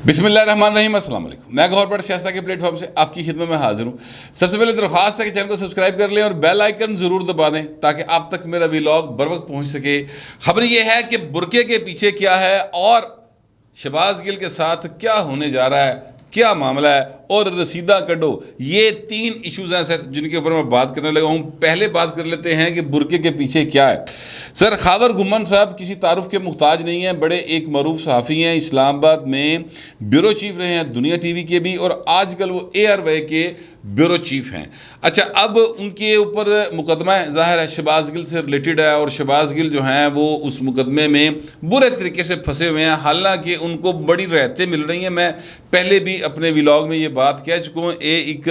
بسم اللہ الرحمن الرحیم، السلام علیکم۔ میں گور بٹ سیاست کے پلیٹ فارم سے آپ کی خدمت میں حاضر ہوں۔ سب سے پہلے درخواست ہے کہ چینل کو سبسکرائب کر لیں اور بیل آئیکن ضرور دبا دیں تاکہ آپ تک میرا ویلاگ بر وقت پہنچ سکے۔ خبر یہ ہے کہ برقعے کے پیچھے کیا ہے اور شہباز گل کے ساتھ کیا ہونے جا رہا ہے، کیا معاملہ ہے، اور رسیدہ کڈو۔ یہ تین ایشوز ہیں سر جن کے اوپر میں بات کرنے لگا ہوں۔ پہلے بات کر لیتے ہیں کہ برقعے کے پیچھے کیا ہے۔ سر خاور گھمن صاحب کسی تعارف کے محتاج نہیں ہیں، بڑے ایک معروف صحافی ہیں، اسلام آباد میں بیورو چیف رہے ہیں دنیا ٹی وی کے بھی، اور آج کل وہ ARY کے بیورو چیف ہیں۔ اچھا، اب ان کے اوپر مقدمہ ظاہر ہے شہباز گل سے ریلیٹڈ ہے، اور شہباز گل جو ہیں وہ اس مقدمے میں برے طریقے سے پھنسے ہوئے ہیں، حالانکہ ان کو بڑی رعایتیں مل رہی ہیں۔ میں پہلے بھی اپنے ویلاگ میں یہ بات کہہ چکا ہوں، ایک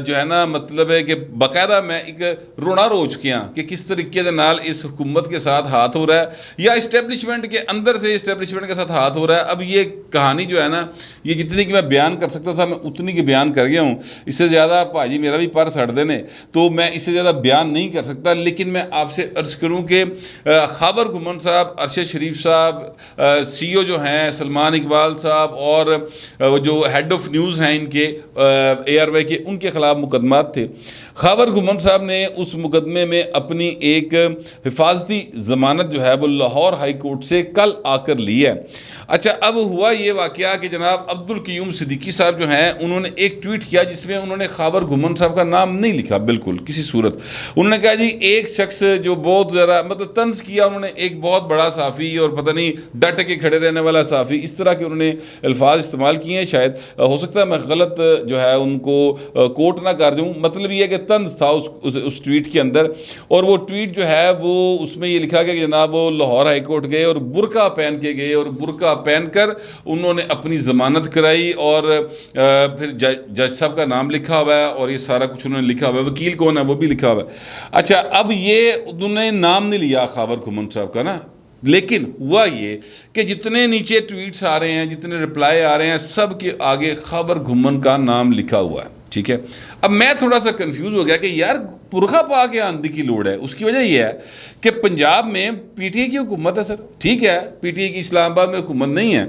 جو ہے نا مطلب ہے کہ باقاعدہ میں ایک رونا رو چکے ہیں کہ کس طریقے سے نال اس حکومت کے ساتھ ہاتھ ہو رہا ہے، یا اسٹیبلشمنٹ کے اندر سے اسٹیبلشمنٹ کے ساتھ ہاتھ ہو رہا ہے۔ اب یہ کہانی جو ہے نا، یہ جتنی کہ میں بیان کر سکتا تھا میں اتنی کی بیان کر گیا ہوں۔ اس سے زیادہ بھاجی میرا بھی پر سڑ دینے، تو میں اس سے زیادہ بیان نہیں کر سکتا، لیکن میں آپ سے عرض کروں کہ خاور گھمن صاحب، ارشد شریف صاحب، CEO جو ہیں سلمان اقبال صاحب، اور جو ہیڈ آف نیوز ہیں ان کے ARY کے، ان کے خلاف مقدمات تھے۔ خاور گھمن صاحب نے اس مقدمے میں اپنی ایک حفاظتی ضمانت جو ہے وہ لاہور ہائی کورٹ سے کل آ کر لی ہے۔ اچھا، اب ہوا یہ واقعہ کہ جناب عبدالقیوم صدیقی صاحب جو ہیں انہوں نے ایک ٹویٹ کیا جس میں انہوں نے خاور گھمن صاحب کا نام نہیں لکھا بالکل کسی صورت۔ انہوں نے کہا جی ایک شخص جو بہت ذرا مطلب طنز کیا، انہوں نے ایک بہت بڑا صحافی اور پتہ نہیں ڈٹ کے کھڑے رہنے والا صحافی، اس طرح کے انہوں نے الفاظ استعمال کیے ہیں۔ شاید ہو سکتا ہے میں غلط جو ہے ان کو کوٹ نہ کر دوں، مطلب یہ ہے کہ طنز تھا اس ٹویٹ کے اندر، اور وہ ٹویٹ جو ہے وہ اس میں یہ لکھا گیا کہ جناب وہ لاہور ہائی کورٹ گئے اور برقع پہن کے گئے، اور برقع پہن کر انہوں نے اپنی ضمانت کرائی، اور پھر جج صاحب کا نام لکھا ہوا ہے، اور یہ سارا کچھ انہوں نے لکھا ہوا ہے، وکیل کون ہے وہ بھی لکھا ہوا ہے۔ اچھا، اب یہ انہوں نے نام نہیں لیا خاور گھمن صاحب کا نا، لیکن ہوا یہ کہ جتنے نیچے ٹویٹس آ رہے ہیں، جتنے رپلائی آ رہے ہیں، سب کے آگے خاور گھمن کا نام لکھا ہوا ہے۔ ٹھیک ہے، اب میں تھوڑا سا کنفیوز ہو گیا کہ یار برقع پا کے آندھی کی لوڑ ہے۔ اس کی وجہ یہ ہے کہ پنجاب میں PTI کی حکومت ہے سر، ٹھیک ہے، PTI کی اسلام آباد میں حکومت نہیں ہے،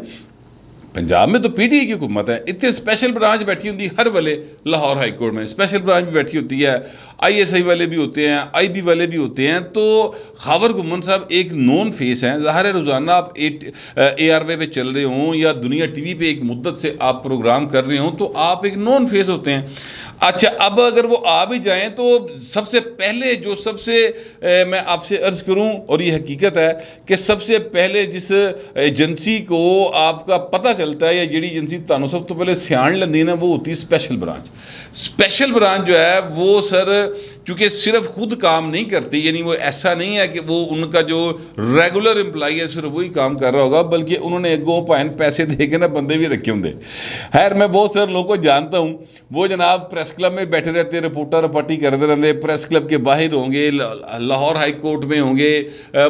پنجاب میں تو PTI کی حکومت ہے۔ اتنے اسپیشل برانچ بیٹھی ہوتی ہر والے لاہور ہائی کورٹ میں، اسپیشل برانچ بھی بیٹھی ہوتی ہے، ISI والے بھی ہوتے ہیں، IB والے بھی ہوتے ہیں۔ تو خاور گھمن صاحب ایک نون فیس ہیں، ظاہر ہے روزانہ آپ ARY پہ چل رہے ہوں یا دنیا ٹی وی پہ ایک مدت سے آپ پروگرام کر رہے ہوں تو آپ ایک نون فیس ہوتے ہیں۔ اچھا، اب اگر وہ آ بھی جائیں تو سب سے پہلے جو میں آپ سے عرض کروں، اور یہ حقیقت ہے کہ سب سے پہلے جس ایجنسی کو آپ کا پتہ چلتا ہے یا جیڑی ایجنسی تانوں سب تو پہلے سیان لیندی نا، وہ ہوتی ہے اسپیشل برانچ۔ اسپیشل برانچ جو ہے وہ سر چونکہ صرف خود کام نہیں کرتی، یعنی وہ ایسا نہیں ہے کہ وہ ان کا جو ریگولر امپلائی ہے صرف وہی کام کر رہا ہوگا، بلکہ انہوں نے ایک پوائنٹ پیسے دے کے نا بندے بھی رکھے ہوں۔ خیر، میں بہت سارے لوگوں کو جانتا ہوں، وہ جناب پریس کلب میں بیٹھے رہتے، رپورٹر پارٹی کرتے رہتے، پریس کلب کے باہر ہوں گے، لاہور ہائی کورٹ میں ہوں گے،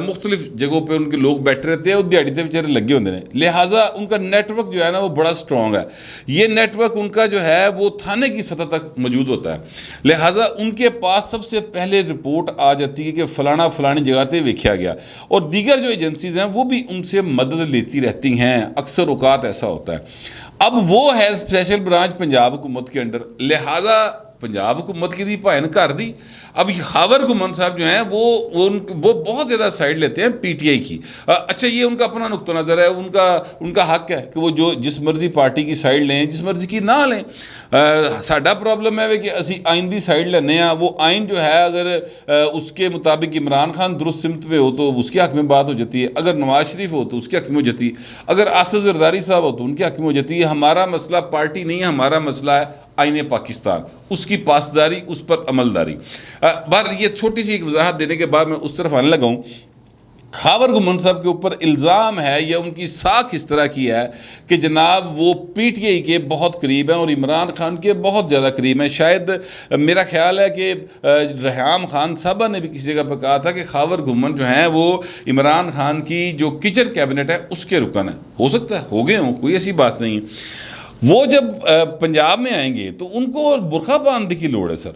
مختلف جگہوں پہ ان کے لوگ بیٹھے رہتے ہیں، وہ دیہڑی تے بیچارے لگے ہوتے ہیں، لہٰذا ان کا نیٹ ورک جو ہے نا وہ بڑا اسٹرانگ ہے۔ یہ نیٹ ورک ان کا جو ہے وہ تھانے کی سطح تک موجود ہوتا ہے، لہٰذا ان کے پاس سب سے پہلے رپورٹ آ جاتی ہے کہ فلانا فلانی جگہ تے ویکھیا گیا، اور دیگر جو ایجنسیز ہیں وہ بھی ان سے مدد لیتی رہتی ہیں، اکثر اوقات ایسا ہوتا ہے۔ اب وہ ہے اسپیشل برانچ پنجاب حکومت کے انڈر، لہٰذا پنجاب حکومت کی دی پائن کر دی۔ اب خاور گھمن صاحب جو ہیں وہ بہت زیادہ سائڈ لیتے ہیں PTI کی۔ اچھا، یہ ان کا اپنا نقطہ نظر ہے، ان کا حق ہے کہ وہ جو جس مرضی پارٹی کی سائڈ لیں، جس مرضی کی نہ لیں۔ ساڈا پرابلم ہے کہ اسی آئین دی سائڈ لینے ہیں، وہ آئین جو ہے اگر اس کے مطابق عمران خان درست سمت پہ ہو تو اس کے حق میں بات ہو جاتی ہے، اگر نواز شریف ہو تو اس کے حق میں ہو جاتی ہے، اگر آصف زرداری صاحب ہو تو ان کے حق میں ہو جاتی ہے۔ ہمارا مسئلہ پارٹی نہیں ہے، ہمارا مسئلہ ہے آئین پاکستان، اس کی پاسداری، اس پر عملداری۔ بہرحال یہ چھوٹی سی ایک وضاحت دینے کے بعد میں اس طرف آنے لگا ہوں۔ خاور گھمن صاحب کے اوپر الزام ہے یا ان کی ساکھ اس طرح کی ہے کہ جناب وہ PTI کے بہت قریب ہیں اور عمران خان کے بہت زیادہ قریب ہیں۔ شاید میرا خیال ہے کہ ریحام خان صاحبہ نے بھی کسی جگہ پہ کہا تھا کہ خاور گھمن جو ہیں وہ عمران خان کی جو کچن کیبنٹ ہے اس کے رکن ہیں۔ ہو سکتا ہے ہو گئے ہوں، کوئی ایسی بات نہیں ہے۔ وہ جب پنجاب میں آئیں گے تو ان کو برقع باندھنے کی لوڑ ہے سر،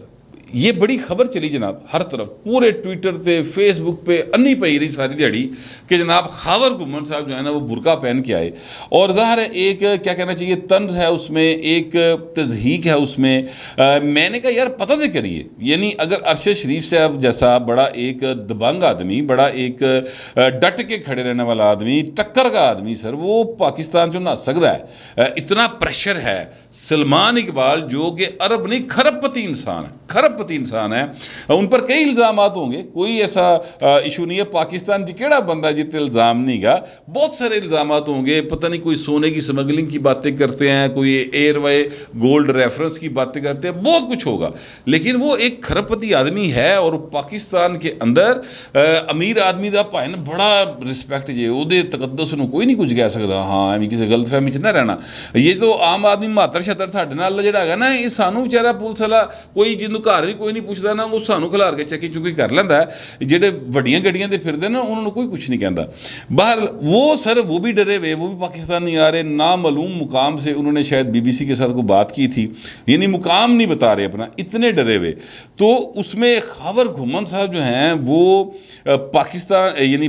یہ بڑی خبر چلی جناب ہر طرف پورے ٹویٹر تے فیس بک پہ انی پئی رہی ساری دیہڑی کہ جناب خاور گھمن صاحب جو ہے نا وہ برقع پہن کے آئے، اور ظاہر ہے ایک کیا کہنا چاہیے طنز ہے اس میں، ایک تضحیک ہے اس میں۔ میں نے کہا یار پتہ دے کریے، یعنی اگر ارشد شریف صاحب جیسا بڑا ایک دبنگ آدمی، بڑا ایک ڈٹ کے کھڑے رہنے والا آدمی، ٹکر کا آدمی سر، وہ پاکستان جو نہ سکتا ہے، اتنا پریشر ہے۔ سلمان اقبال جو کہ عرب نہیں کھرب پتی انسان ہے، کھرب پتی انسان ہے، ان پر کئی الزامات ہوں گے، کوئی ایسا ایشو نہیں ہے پاکستان جی کیڑا بندہ جتنے الزام نہیں گا، بہت سارے الزامات ہوں گے، پتہ نہیں کوئی سونے کی سمگلنگ کی باتیں کرتے ہیں، کوئی ایئر وے گولڈ ریفرنس کی باتیں کرتے ہیں، بہت کچھ ہوگا، لیکن وہ ایک کھرب پتی آدمی ہے، اور پاکستان کے اندر امیر آدمی دا پائے نا بڑا رسپیکٹ جے، وہ دے تقدس نو کوئی نہیں کچھ کہہ سکتا، ہاں ایویں کسی غلط فہمی چ نہ رہنا۔ یہ تو عام آدمی ماتر شتر ساڈے نال جڑا ہے نا، یہ سانو بیچارہ پولیس والا کوئی جنوں گھر بھی کوئی نہیں پوچھتا نا، وہ سانو کھلار کے چکی چکی کر لینا ہے، جہے وڈیاں گڈیاں دے پھرتے نا انہوں نے کوئی کچھ نہیں کہتا۔ باہر وہ سر وہ بھی ڈرے ہوئے، وہ بھی پاکستان نہیں آ رہے، نامعلوم مقام سے انہوں نے شاید BBC کے ساتھ کوئی بات کی تھی، یعنی مقام نہیں بتا رہے اپنا، اتنے ڈرے ہوئے۔ تو اس میں خاور گھمن صاحب جو ہیں وہ پاکستان یعنی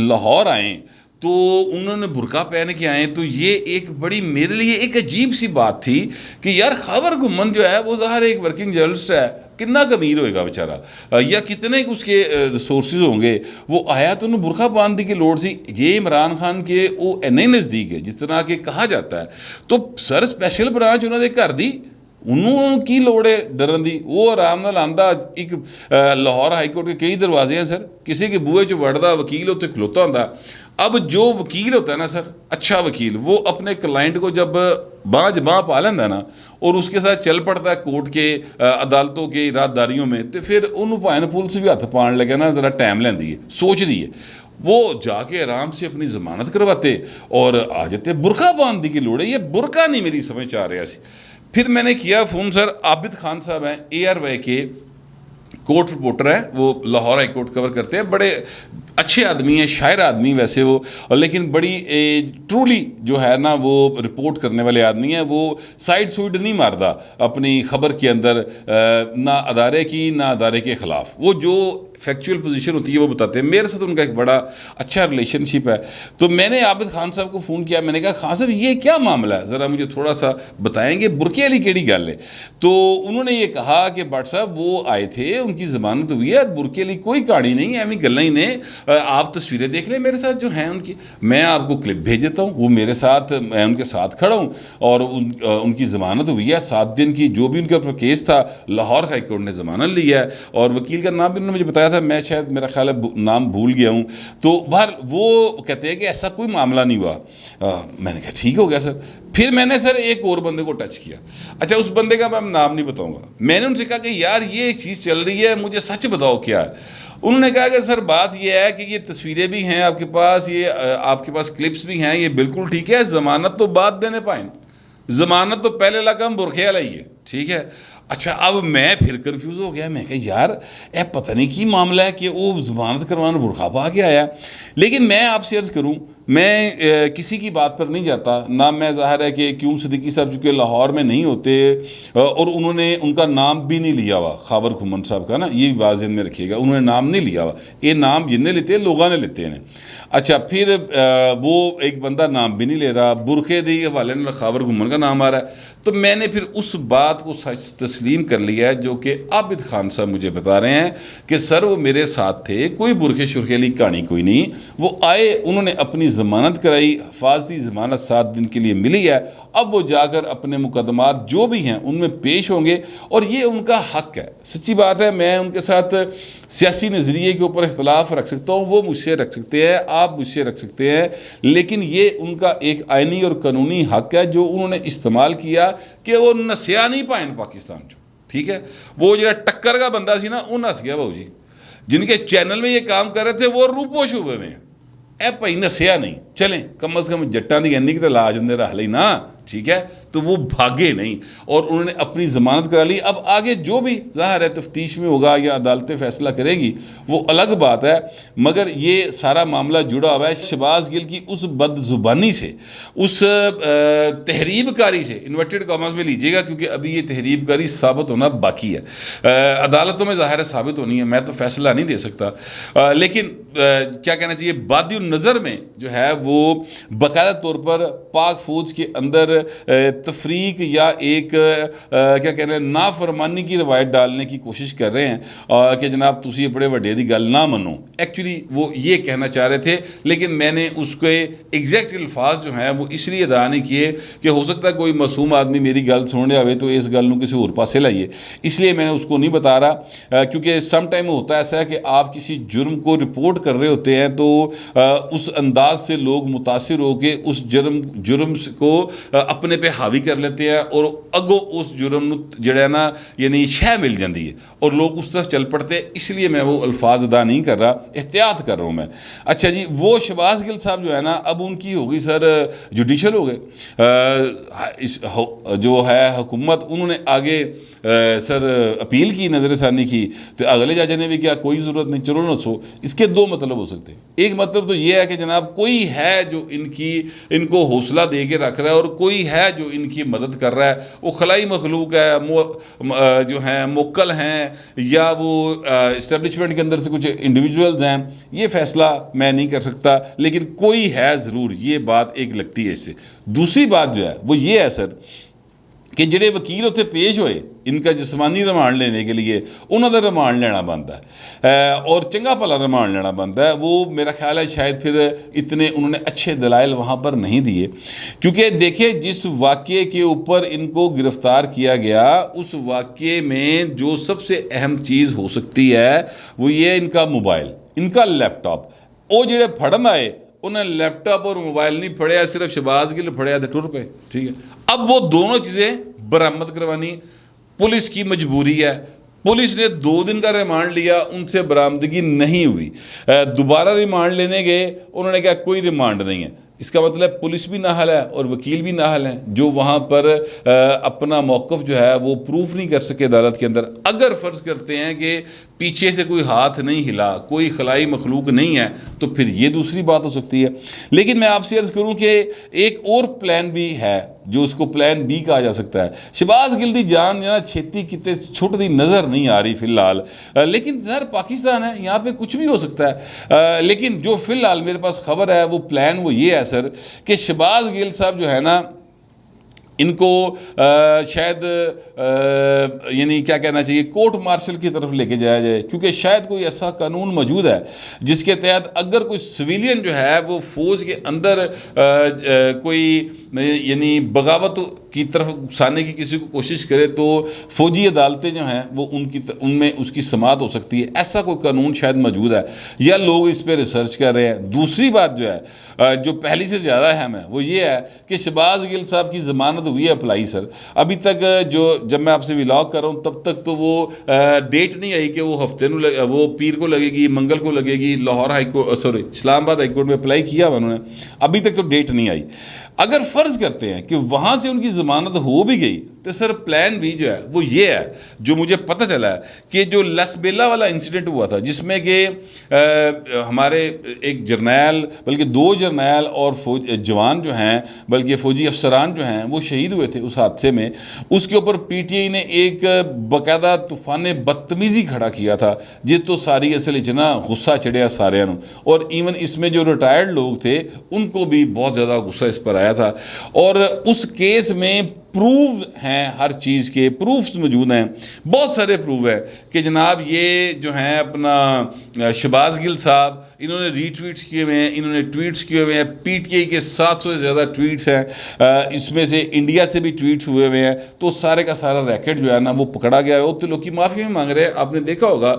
لاہور آئیں تو انہوں نے برقع پہن کے آئے، تو یہ ایک بڑی میرے لیے ایک عجیب سی بات تھی کہ یار خاور گھمن جو ہے وہ ظاہر ایک ورکنگ جرنلسٹ ہے، کتنا امیر ہوئے گا بیچارہ، یا کتنے اس کے ریسورسز ہوں گے، وہ آیا تو انہوں برقع باندھنے کی لوڑ تھی۔ یہ عمران خان کے وہ نہیں نزدیک ہے جتنا کہ کہا جاتا ہے، تو سر اسپیشل برانچ انہوں نے گھر دی، انہوں کی لوڑ ہے ڈرن دی، وہ آرام نال آندا۔ ایک لاہور ہائی کورٹ کے کئی دروازے ہیں سر، کسی کے بوئے چ وڑدا وکیل اتنے کھلوتا ہوندا، اب جو وکیل ہوتا ہے نا سر، اچھا وکیل، وہ اپنے کلائنٹ کو جب باں پا لینا ہے نا، اور اس کے ساتھ چل پڑتا ہے کورٹ کے عدالتوں کے رازداریوں میں، تو پھر انہوں پائے پولیس بھی ہاتھ پان لگے نا ذرا ٹائم لیندی ہے، سوچ دی ہے، وہ جا کے آرام سے اپنی ضمانت کرواتے اور آ جاتے۔ برقع باندھنے کی لوڑ ہے، یہ برقع نہیں میری سمجھ آ رہا سی۔ پھر میں نے کیا فون، سر عابد خان صاحب ہیں ARY کے کورٹ رپورٹر ہیں، وہ لاہور ہائی کورٹ کور کرتے ہیں، بڑے اچھے آدمی ہیں، شاعر آدمی ویسے وہ، لیکن بڑی ٹرولی جو ہے نا وہ رپورٹ کرنے والے آدمی ہیں، وہ سائڈ سوئڈ نہیں ماردا اپنی خبر کے اندر، نہ ادارے کی نہ ادارے کے خلاف، وہ جو فیکچوئل پوزیشن ہوتی ہے وہ بتاتے ہیں۔ میرے ساتھ ان کا ایک بڑا اچھا ریلیشن شپ ہے، تو میں نے عابد خان صاحب کو فون کیا، میں نے کہا خان صاحب یہ کیا معاملہ ہے، ذرا مجھے تھوڑا سا بتائیں گے، برقعے والی کیڑی گل ہے؟ تو انہوں نے یہ کہا کہ بٹ صاحب وہ آئے تھے، ان کی ضمانت ہوئی ہے، برقعے والی کوئی کہانی نہیں ہے، ایویں گلاں ہی نے، آپ تصویریں دیکھ لیں میرے ساتھ جو ہیں ان کی، میں آپ کو کلپ بھیج دیتا ہوں، وہ میرے ساتھ، میں ان کے ساتھ کھڑا ہوں، اور ان کی ضمانت ہوئی ہے 7 دن کی، جو بھی ان کے اوپر کیس تھا لاہور ہائی کورٹ نے ضمانت لی ہے، اور وکیل کا نام بھی انہوں نے مجھے بتایا تھا، میں شاید میرا خیال ہے نام بھول گیا ہوں، تو باہر وہ کہتے ہیں کہ ایسا کوئی معاملہ نہیں ہوا۔ میں نے کہا ٹھیک ہو گیا سر۔ پھر میں نے سر ایک اور بندے کو ٹچ کیا، اچھا اس بندے کا میں نام نہیں بتاؤں گا، میں نے ان سے کہا کہ یار یہ ایک چیز چل رہی ہے، مجھے سچ بتاؤ کیا ہے؟ انہوں نے کہا کہ سر بات یہ ہے کہ یہ تصویریں بھی ہیں آپ کے پاس، یہ آپ کے پاس کلپس بھی ہیں، یہ بالکل ٹھیک ہے، ضمانت تو بعد دینے پائیں، ضمانت تو پہلے لگم برقعے والا ہی ہے، ٹھیک ہے۔ اچھا اب میں پھر کنفیوز ہو گیا، میں کہا یار اے پتہ نہیں کی معاملہ ہے کہ وہ ضمانت کروانا برقع پا کے آیا، لیکن میں آپ سے عرض کروں، میں کسی کی بات پر نہیں جاتا، نہ میں ظاہر ہے کہ کیوم صدیقی صاحب چونکہ لاہور میں نہیں ہوتے، اور انہوں نے ان کا نام بھی نہیں لیا ہوا، خاور گھمن صاحب کا نا، یہ بھی بات ذہن میں رکھیے گا، انہوں نے نام نہیں لیا ہوا، یہ نام جن نے لیتے ہیں لوگوں نے لیتے ہیں۔ اچھا پھر وہ ایک بندہ نام بھی نہیں لے رہا، برقعے دے حوالے میں خاور گھمن کا نام آ رہا ہے، تو میں نے پھر اس بات کو سچ تسلیم کر لیا ہے جو کہ عابد خان صاحب مجھے بتا رہے ہیں کہ سر وہ میرے ساتھ تھے، کوئی برقعے شرقعے والی کہانی کوئی نہیں، وہ آئے، انہوں نے اپنی ضمانت کرائی، حفاظتی ضمانت 7 دن کے لیے ملی ہے، اب وہ جا کر اپنے مقدمات جو بھی ہیں ان میں پیش ہوں گے، اور یہ ان کا حق ہے۔ سچی بات ہے، میں ان کے ساتھ سیاسی نظریے کے اوپر اختلاف رکھ سکتا ہوں، وہ مجھ سے رکھ سکتے ہیں، آپ مجھ سے رکھ سکتے ہیں، لیکن یہ ان کا ایک آئینی اور قانونی حق ہے جو انہوں نے استعمال کیا کہ وہ نسیا نہیں پائیں پاکستان چ، ٹھیک ہے۔ وہ جڑا ٹکر کا بندہ سی نا وہ نس گیا بھاؤ جی، جن کے چینل میں یہ کام کر رہے تھے وہ روپوش ہوئے میں اے بھائی نسیا نہیں، چلیں کم از کم جٹاں دی اینی کہ لاج اندر رہ لئی نا، ٹھیک ہے, تو وہ بھاگے نہیں اور انہوں نے اپنی ضمانت کرا لی. اب آگے جو بھی ظاہر ہے تفتیش میں ہوگا یا عدالتیں فیصلہ کرے گی وہ الگ بات ہے, مگر یہ سارا معاملہ جڑا ہوا ہے شہباز گل کی اس بد زبانی سے, اس تحریب کاری سے, انورٹڈ کاماز میں لیجیے گا کیونکہ ابھی یہ تحریب کاری ثابت ہونا باقی ہے, عدالتوں میں ظاہر ہے ثابت ہونی ہے, میں تو فیصلہ نہیں دے سکتا, لیکن کیا کہنا چاہیے, بادی النظر میں جو ہے وہ باقاعدہ طور پر پاک فوج کے اندر تفریق یا ایک کیا کہنا ہے نافرمانی کی روایت ڈالنے کی کوشش کر رہے ہیں کہ جناب تسی بڑے وڈے دی گل نہ منو. ایکچولی وہ یہ کہنا چاہ رہے تھے, لیکن میں نے اس کے ایگزیکٹ الفاظ جو ہیں وہ اس لیے ادا نہیں کیے کہ ہو سکتا ہے کوئی معصوم آدمی میری گل سن رہا ہوئے تو اس گل نو کسی اور پاسے لائیے, اس لیے میں نے اس کو نہیں بتا رہا, کیونکہ سم ٹائم ہوتا ہے ایسا ہے کہ آپ کسی جرم کو رپورٹ کر رہے ہوتے ہیں تو اس انداز سے لوگ متاثر ہو کے اس جرم کو اپنے پہ حاوی کر لیتے ہیں اور اگو اس جرم جڑا ہے نا یعنی شہ مل جاتی ہے اور لوگ اس طرف چل پڑتے ہیں, اس لیے میں وہ الفاظ ادا نہیں کر رہا, احتیاط کر رہا ہوں میں. اچھا جی, وہ شہباز گل صاحب جو ہے نا اب ان کی ہوگی سر جوڈیشل ہو گئے, جو ہے حکومت انہوں نے آگے سر اپیل کی, نظر ثانی کی, تو اگلے ججوں نے بھی کیا کوئی ضرورت نہیں, چلو نہ سو. اس کے دو مطلب ہو سکتے ہیں, ایک مطلب تو یہ ہے کہ جناب کوئی ہے جو ان کو حوصلہ دے کے رکھ رہا ہے اور کوئی ہے جو ان کی مدد کر رہا ہے, وہ خلائی مخلوق ہے جو ہیں موکل ہیں یا وہ اسٹیبلشمنٹ کے اندر سے کچھ انڈیویجولز ہیں, یہ فیصلہ میں نہیں کر سکتا, لیکن کوئی ہے ضرور, یہ بات ایک لگتی ہے اس سے. دوسری بات جو ہے وہ یہ ہے سر کہ جڑے وکیل اتنے پیش ہوئے ان کا جسمانی ریمانڈ لینے کے لیے, انہوں نے ریمانڈ لینا بنتا ہے اور چنگا بھلا ریمانڈ لینا بنتا ہے. وہ میرا خیال ہے شاید پھر اتنے انہوں نے اچھے دلائل وہاں پر نہیں دیے, کیونکہ دیکھیں جس واقعے کے اوپر ان کو گرفتار کیا گیا اس واقعے میں جو سب سے اہم چیز ہو سکتی ہے وہ یہ ان کا موبائل, ان کا لیپ ٹاپ. وہ جڑے پھڑن آئے انہیں لیپ ٹاپ اور موبائل نہیں پھڑیا, صرف شہباز گل پھڑیا تو ٹر پہ, ٹھیک ہے. اب وہ دونوں چیزیں برآمد کروانی پولیس کی مجبوری ہے. پولیس نے 2 دن کا ریمانڈ لیا, ان سے برآمدگی نہیں ہوئی, دوبارہ ریمانڈ لینے گئے, انہوں نے کہا کوئی ریمانڈ نہیں ہے. اس کا مطلب پولیس بھی نااہل ہے اور وکیل بھی نااہل ہیں جو وہاں پر اپنا موقف جو ہے وہ پروف نہیں کر سکے عدالت کے اندر. اگر فرض کرتے ہیں کہ پیچھے سے کوئی ہاتھ نہیں ہلا, کوئی خلائی مخلوق نہیں ہے, تو پھر یہ دوسری بات ہو سکتی ہے. لیکن میں آپ سے عرض کروں کہ ایک اور پلان بھی ہے جو اس کو پلان بی کہا جا سکتا ہے. شہباز گل دی جان یا چھیتی کتے چھوٹی نظر نہیں آ رہی فی الحال, لیکن ظاہر پاکستان ہے, یہاں پہ کچھ بھی ہو سکتا ہے. لیکن جو فی الحال میرے پاس خبر ہے وہ پلان وہ یہ ہے سر کہ شہباز گل صاحب جو ہے نا ان کو شاید یعنی کیا کہنا چاہیے کورٹ مارشل کی طرف لے کے جایا جائے, کیونکہ شاید کوئی ایسا قانون موجود ہے جس کے تحت اگر کوئی سویلین جو ہے وہ فوج کے اندر کوئی یعنی بغاوت کی طرف گھسانے کی کسی کو کوشش کرے تو فوجی عدالتیں جو ہیں وہ ان میں اس کی سماعت ہو سکتی ہے. ایسا کوئی قانون شاید موجود ہے یا لوگ اس پہ ریسرچ کر رہے ہیں. دوسری بات جو ہے جو پہلی سے زیادہ اہم ہے وہ یہ ہے کہ شہباز گل صاحب کی ضمانت ہوئی ہے اپلائی سر. ابھی تک جب میں آپ سے ولاگ کر رہا ہوں تب تک تو وہ ڈیٹ نہیں آئی کہ وہ ہفتے وہ پیر کو لگے گی, منگل کو لگے گی. لاہور ہائی کورٹ اسلام آباد ہائی کورٹ میں اپلائی کیا ہوا انہوں نے, ابھی تک تو ڈیٹ نہیں آئی. اگر فرض کرتے ہیں کہ وہاں سے ان کی ضمانت ہو بھی گئی تو سر پلان بھی جو ہے وہ یہ ہے جو مجھے پتہ چلا ہے کہ جو لسبیلا والا انسیڈنٹ ہوا تھا جس میں کہ ہمارے ایک جرنیل بلکہ 2 جرنیل اور جوان جو ہیں بلکہ فوجی افسران جو ہیں وہ شہید ہوئے تھے اس حادثے میں, اس کے اوپر پی ٹی آئی نے ایک باقاعدہ طوفان بدتمیزی کھڑا کیا تھا جی تو ساری اصل اتنا غصہ چڑھیا سارے نو, اور ایون اس میں جو ریٹائرڈ لوگ تھے ان کو بھی بہت زیادہ غصہ اس پر آیا تھا. اور اس کیس میں پروف ہیں, ہر چیز کے پروفز موجود ہیں, بہت سارے پروف ہیں کہ جناب یہ جو ہیں اپنا شہباز گل صاحب انہوں نے ری ٹویٹس کیے ہوئے ہیں, انہوں نے ٹویٹس کیے ہوئے ہیں, پی ٹی آئی کے 700 سے زیادہ ٹویٹس ہیں, اس میں سے انڈیا سے بھی ٹویٹس ہوئے ہوئے ہیں. تو سارے کا سارا ریکٹ جو ہے نا وہ پکڑا گیا ہے. تو لوگ کی معافی بھی مانگ رہے ہیں, آپ نے دیکھا ہوگا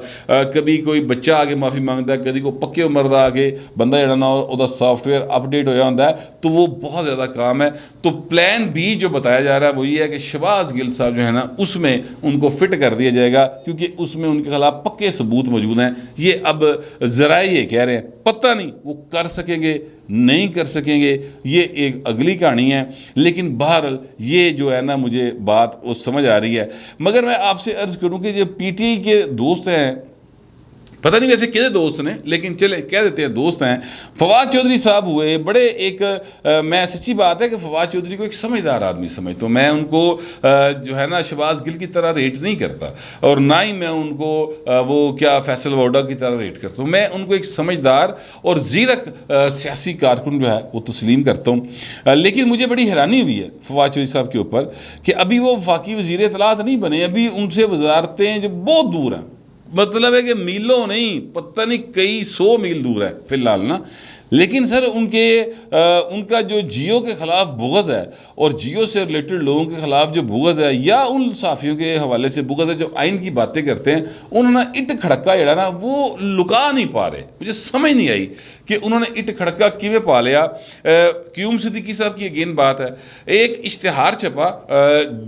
کبھی کوئی بچہ آگے معافی مانگتا ہے, کبھی کوئی پکے عمر دا آگے بندہ جڑا نا وہ سافٹ ویئر اپ ڈیٹ ہویا ہوتا ہے, تو وہ بہت زیادہ کام ہے. تو پلان بی جو بتایا جا رہا ہے ظاہر ہے وہ یہ ہے کہ شہباز گل صاحب جو ہے نا اس میں ان کو فٹ کر دیا جائے گا، کیونکہ اس میں ان کے خلاف پکے ثبوت موجود ہیں۔ یہ اب ذرائع یہ کہہ رہے ہیں، پتہ نہیں وہ کر سکیں گے نہیں کر سکیں گے، یہ ایک اگلی کہانی ہے، لیکن بہرحال یہ جو ہے نا مجھے بات وہ سمجھ آ رہی ہے۔ مگر میں آپ سے عرض کروں کہ جو پی ٹی آئی کے دوست ہیں، پتہ نہیں ویسے کہتے دوست نے، لیکن چلے کہہ دیتے ہیں دوست ہیں، فواد چودھری صاحب ہوئے بڑے ایک میں سچی بات ہے کہ فواد چودھری کو ایک سمجھدار آدمی سمجھتا ہوں، میں ان کو جو ہے نا شہباز گل کی طرح ریٹ نہیں کرتا، اور نہ ہی میں ان کو وہ کیا فیصل ووڈا کی طرح ریٹ کرتا ہوں، میں ان کو ایک سمجھدار اور زیرک سیاسی کارکن جو ہے وہ تسلیم کرتا ہوں۔ لیکن مجھے بڑی حیرانی ہوئی ہے فواد چودھری صاحب کے اوپر کہ ابھی وہ وفاقی وزیر اطلاعات نہیں بنے، ابھی ان سے وزارتیں جو بہت دور ہیں، مطلب ہے کہ میلوں نہیں، پتہ نہیں کئی 100 میل دور ہے فی الحال نا۔ لیکن سر ان کا جو جیو کے خلاف بغض ہے اور جیو سے ریلیٹڈ لوگوں کے خلاف جو بغض ہے، یا ان صحافیوں کے حوالے سے بغض ہے جو آئین کی باتیں کرتے ہیں، انہوں نے اٹ کھڑکا جڑا نا وہ لکا نہیں پا رہے۔ مجھے سمجھ نہیں آئی کہ انہوں نے اٹ کھڑکا کیویں پا لیا۔ قیوم صدیقی صاحب کی اگین بات ہے، ایک اشتہار چھپا،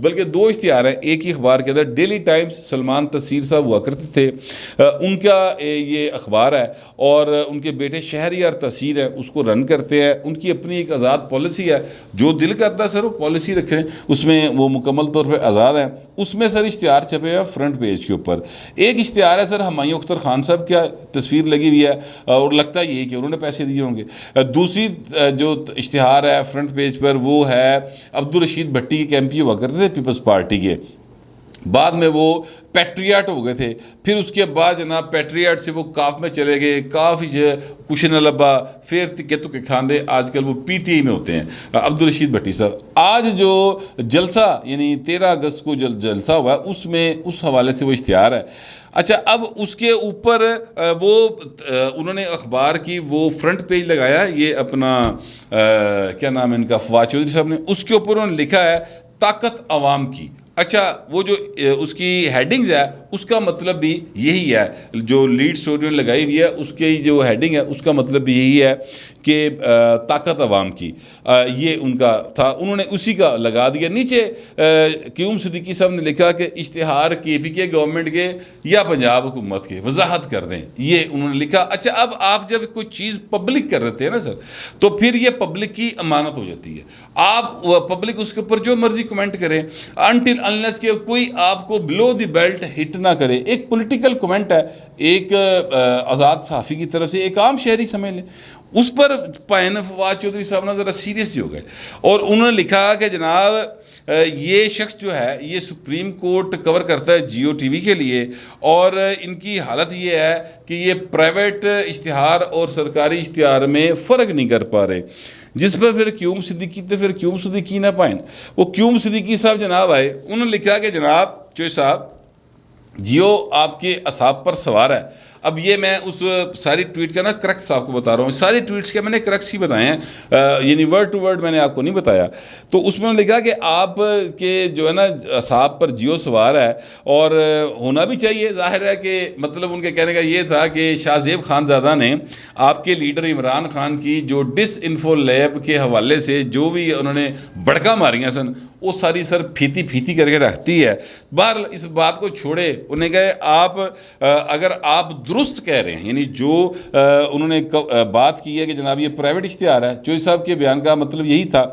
بلکہ 2 اشتہار ہیں ایک ہی اخبار کے اندر، ڈیلی ٹائمز، سلمان تصیر صاحب ہوا کرتے تھے، ان کا یہ اخبار ہے، اور ان کے بیٹے شہریار تصیر ہے اس کو رن کرتے ہیں، ان کی اپنی ایک آزاد پالیسی ہے، جو دل کرتا ہے سر وہ پالیسی رکھیں، اس میں وہ مکمل طور پہ آزاد ہیں۔ اس میں سر اشتہار چھپے ہیں فرنٹ پیج کے اوپر، ایک اشتہار ہے سر ہمایوں اختر خان صاحب کی تصویر لگی ہوئی ہے، اور لگتا ہے یہ کہ انہوں نے پیسے دیے ہوں گے۔ دوسری جو اشتہار ہے فرنٹ پیج پر وہ ہے عبدالرشید بھٹی کے ایم پی ہوا کرتے تھے پیپلز پارٹی کے، بعد میں وہ پیٹریاٹ ہو گئے تھے، پھر اس کے بعد جناب پیٹریاٹ سے وہ کاف میں چلے گئے، کاف کشن لبا، پھر تکے کے کھاندے، آج کل وہ پی ٹی آئی میں ہوتے ہیں عبدالرشید بھٹی صاحب۔ آج جو جلسہ یعنی 13 اگست کو جلسہ ہوا ہے، اس میں اس حوالے سے وہ اشتہار ہے۔ اچھا، اب اس کے اوپر وہ انہوں نے اخبار کی وہ فرنٹ پیج لگایا، یہ اپنا کیا نام ہے ان کا، فواد چودھری صاحب نے، اس کے اوپر انہوں نے لکھا ہے طاقت عوام کی۔ اچھا، وہ جو اس کی ہیڈنگز ہے اس کا مطلب بھی یہی ہے، جو لیڈ سٹوری نے لگائی ہوئی ہے اس کی جو ہیڈنگ ہے اس کا مطلب بھی یہی ہے کہ طاقت عوام کی، یہ ان کا تھا، انہوں نے اسی کا لگا دیا۔ نیچے قیوم صدیقی صاحب نے لکھا کہ اشتہار کے پی کے گورنمنٹ کے یا پنجاب حکومت کے، وضاحت کر دیں، یہ انہوں نے لکھا۔ اچھا، اب آپ جب کوئی چیز پبلک کر دیتے ہیں نا سر، تو پھر یہ پبلک کی امانت ہو جاتی ہے، آپ پبلک اس کے اوپر جو مرضی کمنٹ کریں، انٹل انلیس کہ کوئی آپ کو بلو دی بیلٹ ہٹ نہ کرے۔ ایک پولیٹیکل کمنٹ ہے ایک آزاد صحافی کی طرف سے، ایک عام شہری سمجھ لیں، اس پر پائن فواد چودھری صاحب نے ذرا سیریس ہو گئے، اور انہوں نے لکھا کہ جناب یہ شخص جو ہے یہ سپریم کورٹ کور کرتا ہے جیو ٹی وی کے لیے، اور ان کی حالت یہ ہے کہ یہ پرائیویٹ اشتہار اور سرکاری اشتہار میں فرق نہیں کر پا رہے، جس پر پھر قیوم صدیقی تو پھر قیوم صدیقی نہ پائیں، وہ قیوم صدیقی صاحب جناب آئے، انہوں نے لکھا کہ جناب چوہے صاحب جیو آپ کے اعصاب پر سوار ہے۔ اب یہ میں اس ساری ٹویٹ کا نا کرکس آپ کو بتا رہا ہوں، ساری ٹویٹس کے میں نے کرکس ہی بتائے ہیں، یعنی ورڈ ٹو ورڈ میں نے آپ کو نہیں بتایا۔ تو اس میں لکھا کہ آپ کے جو ہے نا اعصاب پر جیو سوار ہے، اور ہونا بھی چاہیے، ظاہر ہے کہ مطلب ان کے کہنے کا یہ تھا کہ شاہ زیب خان زادہ نے آپ کے لیڈر عمران خان کی جو ڈس انفو لیب کے حوالے سے جو بھی انہوں نے بڑکا ماریاں سن، وہ ساری سر پھیتی کر کے رکھتی ہے۔ بہرحال اس بات کو چھوڑے، انہیں کہے آپ اگر آپ درست کہہ رہے ہیں، یعنی جو انہوں نے بات کی ہے کہ جناب یہ پرائیویٹ اشتہار ہے، چوہدری صاحب کے بیان کا مطلب یہی تھا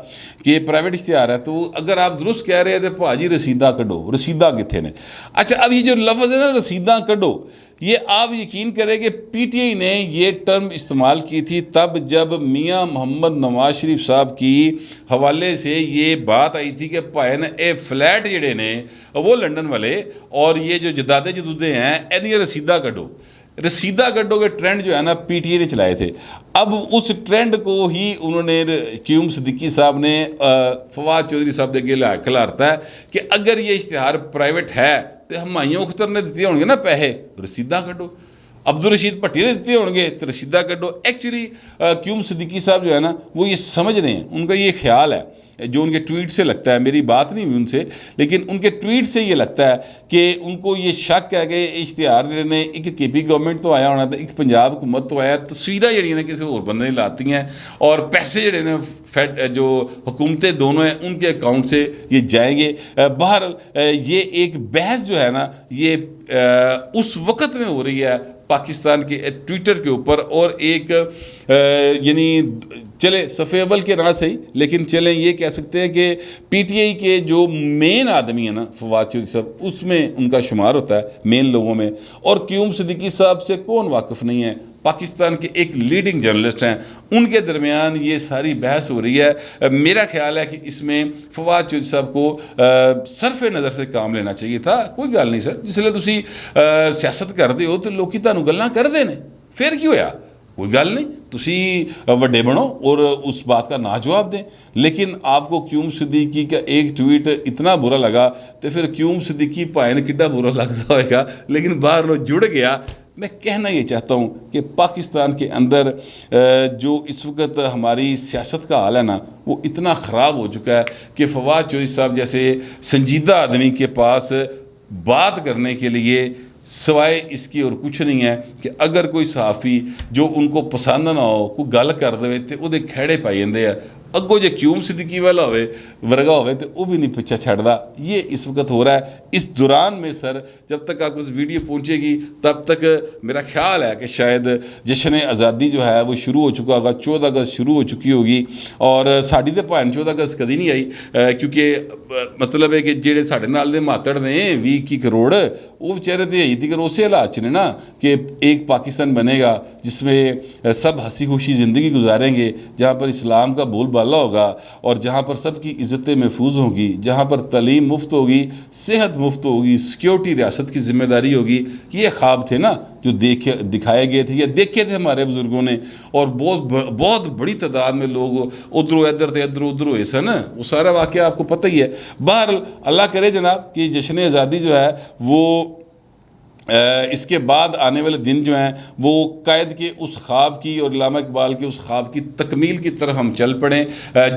کہ یہ پرائیویٹ اشتہار ہے، تو اگر آپ درست کہہ رہے ہیں تو بھاجی رسیدہ کڈو، رسیدہ کتنے نے؟ اچھا، اب یہ جو لفظ ہے نا رسیدہ کڈو، یہ آپ یقین کریں کہ پی ٹی آئی نے یہ ٹرم استعمال کی تھی تب جب میاں محمد نواز شریف صاحب کی حوالے سے یہ بات آئی تھی کہ پائن اے فلیٹ جڑے نے وہ لنڈن والے، اور یہ جو جدادے جدودے ہیں یہ رسیدہ کڈو، رسیدہ کڈو کے ٹرینڈ جو ہے نا پی ٹی آئی نے چلائے تھے۔ اب اس ٹرینڈ کو ہی انہوں نے قیوم صدیقی صاحب نے فواد چودھری صاحب دے کھلارتا ہے کہ اگر یہ اشتہار پرائیویٹ ہے تو ہمایوں اختر نے دیتے ہوں گے نا پیسے، رسیدہ کڈو، عبدالرشید بھٹی نے دیتے ہوں گے تو رسیدہ کڈو۔ ایکچولی قیوم صدیقی صاحب جو ہے نا وہ یہ سمجھ رہے ہیں، ان کا یہ خیال ہے جو ان کے ٹویٹ سے لگتا ہے, میری بات نہیں ہوئی ان سے, لیکن ان کے ٹویٹ سے یہ لگتا ہے کہ ان کو یہ شک ہے کہ اشتہار نے ایک کے پی گورنمنٹ تو آیا ہونا تھا, ایک پنجاب حکومت تو آیا, تصویریں جڑی نے کسی اور بندے لاتی ہیں اور پیسے جڑے نے جو حکومتیں دونوں ہیں ان کے اکاؤنٹ سے یہ جائیں گے. بہرحال یہ ایک بحث جو ہے نا یہ اس وقت میں ہو رہی ہے پاکستان کے ٹویٹر کے اوپر, اور ایک یعنی چلے صفحے اول کے نہ صحیح لیکن چلیں یہ کہہ سکتے ہیں کہ پی ٹی آئی کے جو مین آدمی ہیں نا فواد چودھری صاحب, اس میں ان کا شمار ہوتا ہے مین لوگوں میں, اور قیوم صدیقی صاحب سے کون واقف نہیں ہے, پاکستان کے ایک لیڈنگ جرنلسٹ ہیں, ان کے درمیان یہ ساری بحث ہو رہی ہے. میرا خیال ہے کہ اس میں فواد چودھری صاحب کو صرف نظر سے کام لینا چاہیے تھا. کوئی گل نہیں سر, جس لئے تسی سیاست کرتے ہو تو لوگ تانوں گلاں کر دینے, پھر کی ہویا, کوئی گل نہیں, تسی وڈے بنو اور اس بات کا نا جواب دیں. لیکن آپ کو قیوم صدیقی کا ایک ٹویٹ اتنا برا لگا تو پھر قیوم صدیقی پائے نے کڈا برا لگتا ہوئے گا, لیکن باہر وہ جڑ گیا. میں کہنا یہ چاہتا ہوں کہ پاکستان کے اندر جو اس وقت ہماری سیاست کا حال ہے نا وہ اتنا خراب ہو چکا ہے کہ فواد چودھری صاحب جیسے سنجیدہ آدمی کے پاس بات کرنے کے لیے سوائے اس کی اور کچھ نہیں ہے کہ اگر کوئی صحافی جو ان کو پسند نہ ہو کوئی گل کر دے تو وہ کھیڑے پائی جاندے ہیں, اگوں جے قیوم صدیقی والا ہوئے ورگا ہوئے تو وہ بھی نہیں پیچھا چھڑدا. یہ اس وقت ہو رہا ہے. اس دوران میں سر جب تک آپ کو اس ویڈیو پہنچے گی تب تک میرا خیال ہے کہ شاید جشن آزادی جو ہے وہ شروع ہو چکا ہوگا, 14 اگست شروع ہو چکی ہوگی, اور ساڑی تو بھائن 14 اگست کدی نہیں آئی, کیونکہ مطلب ہے کہ جہے ساڑے نال دے ماتڑ نے 20 کروڑ وہ بیچارے تو یہی تھی اسی حالات نے نا کہ ایک پاکستان بنے گا جس میں سب ہنسی خوشی زندگی گزاریں گے, جہاں پر اسلام کا بول بالا ہوگا اور جہاں پر سب کی عزتیں محفوظ ہوں گی, جہاں پر تعلیم مفت ہوگی, صحت مفت ہوگی, سیکیورٹی ریاست کی ذمہ داری ہوگی. یہ خواب تھے نا جو دکھائے گئے تھے یا دیکھے تھے ہمارے بزرگوں نے, اور بہت بڑی تعداد میں لوگ ادھر ادھر تھے ادھر ادھر ہوئے سن. وہ سارا واقعہ آپ کو پتہ ہی ہے. بہرحال اللہ کرے جناب کہ جشن آزادی جو ہے وہ اس کے بعد آنے والے دن جو ہیں وہ قائد کے اس خواب کی اور علامہ اقبال کے اس خواب کی تکمیل کی طرف ہم چل پڑیں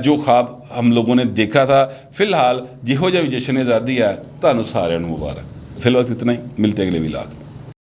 جو خواب ہم لوگوں نے دیکھا تھا. فی الحال جہو جہ بھی جشن آزادی ہے تانوں سارے مبارک. فی الوقت اتنا ہی, ملتے اگلے ولاگ.